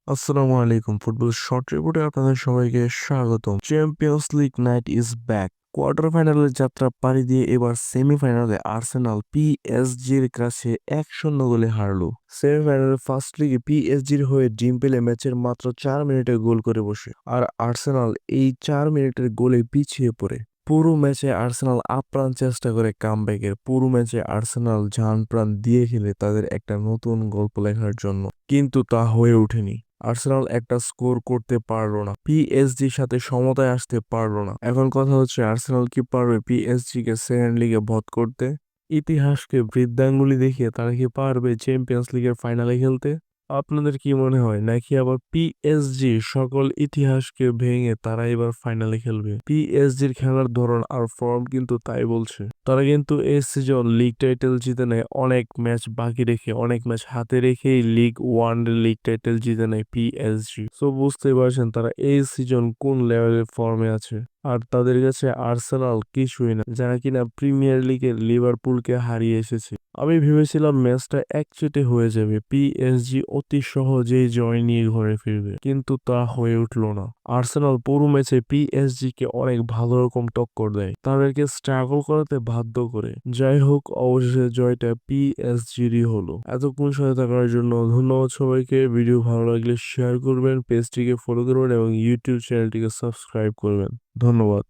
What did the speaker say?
আসসালামু আলাইকুম। Football short রিপোর্টে আপনাদের সবাইকে স্বাগতম। Champions league night is back. Quarter ফাইনালের যাত্রা পাড়ি দিয়ে এবার সেমিফাইনালে আর্সেনাল পিএসজির কাছে 1-0 গোলে হারলো। সেমিফাইনালের ফার্স্ট লিগে পিএসজির হয়ে ডিম্পেলে ম্যাচের মাত্র 4 মিনিটে গোল করে বসে, আর আর্সেনাল এই 4 মিনিটের গোলে পিছিয়ে পড়ে। পুরো ম্যাচে আর্সেনাল আপ্রাণ চেষ্টা করে কামব্যাকের, পুরো ম্যাচে আর্সেনাল জান প্রাণ দিয়ে খেলে তাদের একটা নতুন গল্প লেখার জন্য, কিন্তু তা হয়ে ওঠেনি। আর্সেনাল একটা স্কোর করতে পারলো না, পিএসজির সাথে সমতায় আসতে পারলো না। এখন কথা হচ্ছে, আর্সেনাল কি পারবে পিএসজি কে সেকেন্ড লিগে বধ করতে? ইতিহাসকে বৃদ্ধাঙ্গুলি দেখিয়ে তারা কি পারবে চ্যাম্পিয়ন্স লিগের ফাইনালে খেলতে? আপনাদের কি মনে হয়, নাকি আবার পিএসজি সকল ইতিহাসকে ভেঙে তারা এবার ফাইনালে খেলবে? পিএসজির খেলার ধরন আর ফর্ম কিন্তু তাই বলছে। তারা কিন্তু এই সিজন লিগ টাইটেল জিতে নেয় অনেক ম্যাচ বাকি রেখে, অনেক ম্যাচ হাতে রেখেই লিগ ওয়ান লিগ টাইটেল জিতে নেয় পিএসজি। সো বুঝতেই পারছেন তারা এই সিজন কোন লেভেলের ফর্মে আছে। আর তাদের কাছে আর্সেনাল কিছুই না, যারা কিনা প্রিমিয়ার লিগের লিভারপুলকে হারিয়ে এসেছে। আমি ভেবেছিলাম ম্যাচটা একচেটে হয়ে যাবে, পিএসজি অতি সহজেই জয় নিয়ে ঘরে ফিরবে, কিন্তু তা হয়ে উঠলো না। আর্সেনাল পুরো ম্যাচে পিএসজি কে অনেক ভালো রকম টক্কর দেয়, তাদেরকে স্ট্রাগল করাতে বাধ্য করে। যাই হোক, অবশেষে জয়টা পিএসজিরই হলো। এতক্ষণ সাথে থাকার জন্য ধন্যবাদ সবাইকে। ভিডিও ভালো লাগলে শেয়ার করবেন, পেজটিকে ফলো করবেন এবং ইউটিউব চ্যানেলটিকে সাবস্ক্রাইব করবেন। ধন্যবাদ।